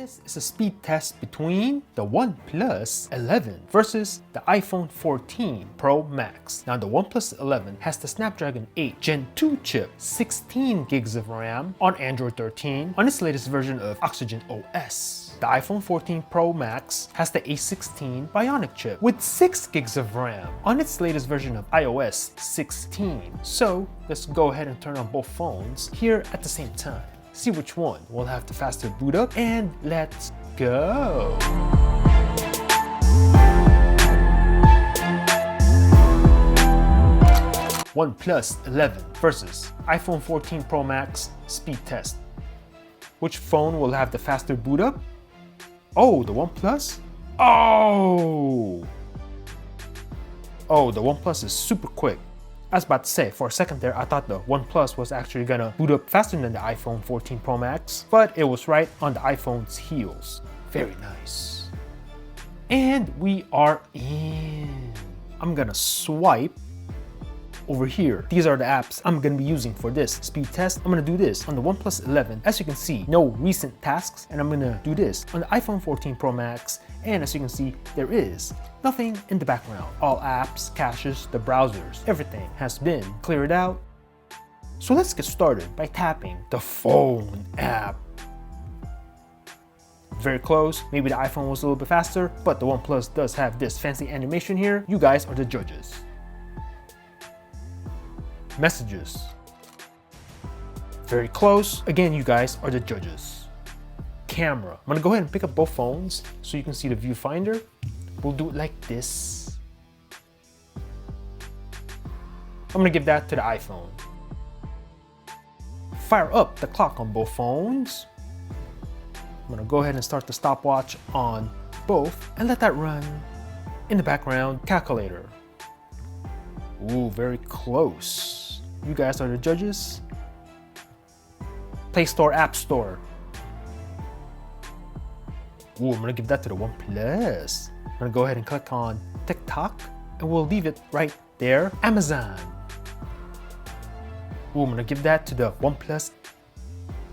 This is a speed test between the OnePlus 11 versus the iPhone 14 Pro Max. Now the OnePlus 11 has the Snapdragon 8 Gen 2 chip, 16 gigs of RAM on Android 13 on its latest version of Oxygen OS. The iPhone 14 Pro Max has the A16 Bionic chip with 6 gigs of RAM on its latest version of iOS 16. So let's go ahead and turn on both phones here at the same time. See which one will have the faster boot up, and let's go. OnePlus 11 versus iPhone 14 Pro Max speed test. Which phone will have the faster boot up? Oh, the OnePlus? Oh, the OnePlus is super quick. I was about to say, for a second there, I thought the OnePlus was actually gonna boot up faster than the iPhone 14 Pro Max, but it was right on the iPhone's heels. Very nice. And we are in. I'm gonna swipe over here. These are the apps I'm gonna be using for this speed test. I'm gonna do this on the OnePlus 11. As you can see, no recent tasks, and I'm gonna do this on the iPhone 14 Pro Max. And as you can see, there is nothing in the background. All apps, caches, the browsers, everything has been cleared out. So let's get started by tapping the phone app. Very close. Maybe the iPhone was a little bit faster, but the OnePlus does have this fancy animation here. You guys are the judges. Messages. Very close. Again, you guys are the judges. Camera. I'm gonna go ahead and pick up both phones so you can see the viewfinder. We'll do it like this. I'm gonna give that to the iPhone. Fire up the clock on both phones. I'm gonna go ahead and start the stopwatch on both and let that run in the background. Calculator. Ooh, very close. You guys are the judges. Play Store, App Store. Ooh, I'm gonna give that to the OnePlus. I'm gonna go ahead and click on TikTok, and we'll leave it right there. Amazon. Ooh, I'm gonna give that to the OnePlus.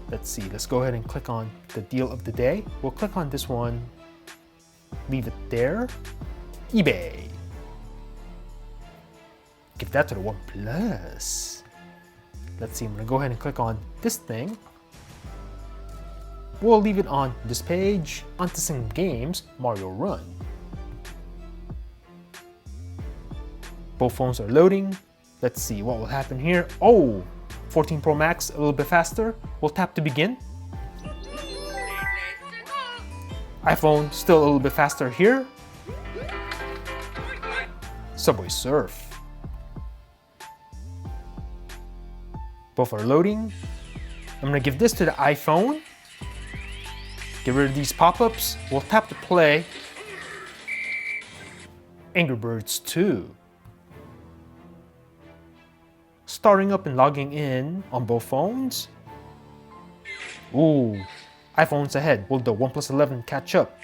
Let's see, let's go ahead and click on the deal of the day. We'll click on this one, leave it there. eBay. Give that to the OnePlus. Let's see, I'm gonna go ahead and click on this thing. We'll leave it on this page. Onto some games, Mario Run. Both phones are loading. Let's see what will happen here. Oh, 14 Pro Max, a little bit faster. We'll tap to begin. iPhone, still a little bit faster here. Subway Surf. Both are loading. I'm gonna give this to the iPhone. Get rid of these pop-ups. We'll tap to play. Angry Birds 2. Starting up and logging in on both phones. Ooh, iPhone's ahead. Will the OnePlus 11 catch up?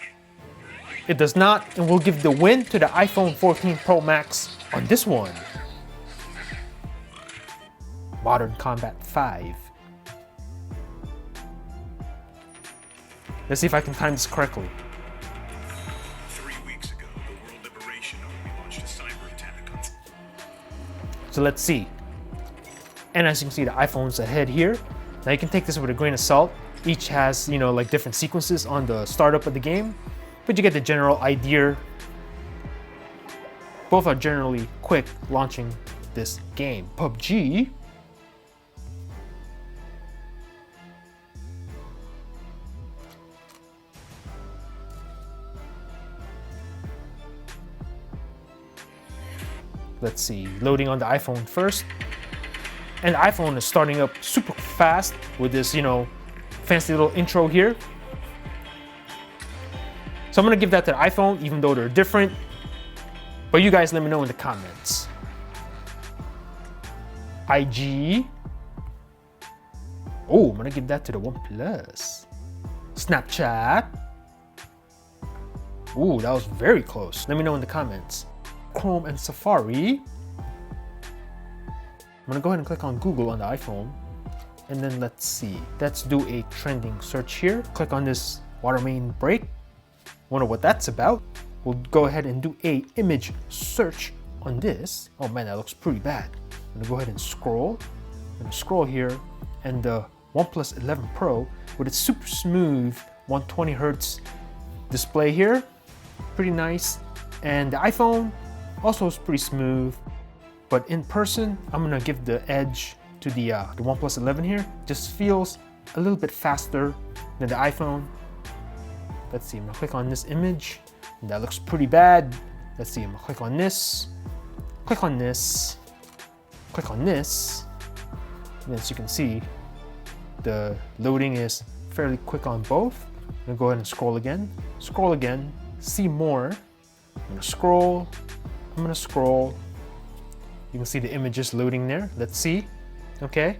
It does not, and we'll give the win to the iPhone 14 Pro Max on this one. Modern Combat 5. Let's see if I can time this correctly. 3 weeks ago, the World Liberation Army launched a cyber attack on... So let's see. And as you can see, the iPhone's ahead here. Now you can take this with a grain of salt. Each has, like different sequences on the startup of the game, but you get the general idea. Both are generally quick launching this game. PUBG. Let's see, loading on the iPhone first. And the iPhone is starting up super fast with this, fancy little intro here. So I'm gonna give that to the iPhone, even though they're different. But you guys let me know in the comments. IG. Oh, I'm gonna give that to the OnePlus. Snapchat. Ooh, that was very close. Let me know in the comments. Chrome and Safari. I'm gonna go ahead and click on Google on the iPhone. And then let's see, let's do a trending search here. Click on this water main break. Wonder what that's about. We'll go ahead and do a image search on this. Oh man, that looks pretty bad. I'm gonna go ahead and scroll. I'm gonna scroll here, and the OnePlus 11 Pro with its super smooth 120 Hertz display here, pretty nice. And the iPhone also is pretty smooth, but in person, I'm gonna give the edge to the OnePlus 11 here. Just feels a little bit faster than the iPhone. Let's see, I'm gonna click on this image. That looks pretty bad. Let's see, I'm gonna click on this, click on this, click on this. And as you can see, the loading is fairly quick on both. I'm gonna go ahead and scroll again, see more. I'm gonna scroll, I'm gonna scroll. You can see the images loading there. Let's see, okay.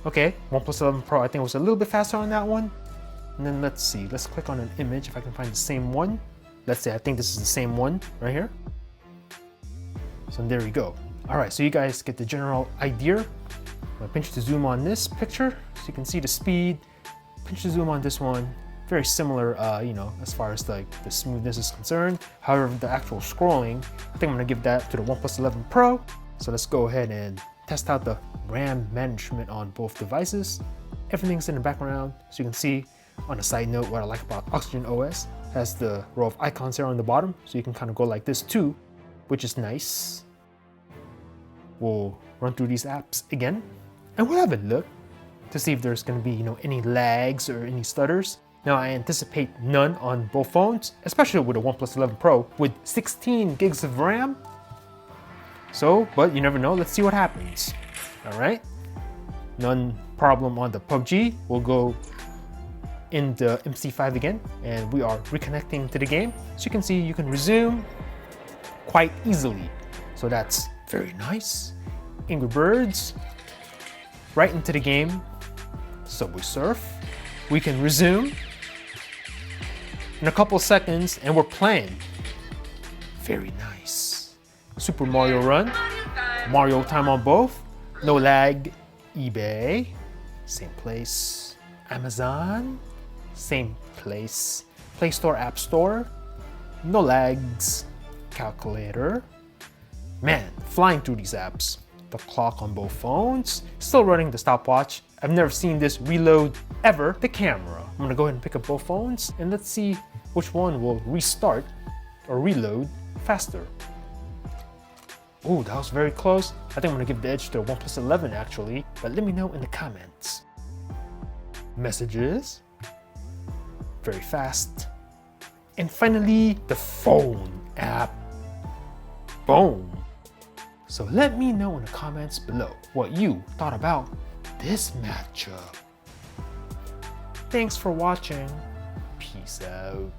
Okay, OnePlus 11 Pro, I think it was a little bit faster on that one. And then let's see, let's click on an image if I can find the same one. Let's say, I think this is the same one right here. So there we go. All right, so you guys get the general idea. I'm gonna pinch to zoom on this picture so you can see the speed. Pinch to zoom on this one. Very similar, you know, as far as like the smoothness is concerned. However, the actual scrolling, I think I'm gonna give that to the OnePlus 11 Pro. So let's go ahead and test out the RAM management on both devices. Everything's in the background, so you can see. On a side note, what I like about Oxygen OS has the row of icons here on the bottom, so you can kind of go like this too, which is nice. We'll run through these apps again, and we'll have a look to see if there's going to be, you know, any lags or any stutters. Now, I anticipate none on both phones, especially with the OnePlus 11 Pro with 16 gigs of RAM. So, but you never know. Let's see what happens. All right, none problem on the PUBG. We'll go in the MC5 again, and we are reconnecting to the game. So you can see you can resume quite easily. So that's very nice. Angry Birds, right into the game. Subway Surf. We can resume in a couple seconds, and we're playing. Very nice. Super Mario Run, Mario time on both. No lag. eBay, same place. Amazon, same place. Play Store, App Store, no lags. Calculator. Man, flying through these apps. The clock on both phones, still running the stopwatch. I've never seen this reload ever. The camera. I'm gonna go ahead and pick up both phones, and let's see which one will restart or reload faster. Oh, that was very close. I think I'm gonna give the edge to the OnePlus 11 actually, but let me know in the comments. Messages, very fast. And finally, the phone app. Boom. So let me know in the comments below what you thought about this matchup. Thanks for watching. Peace out.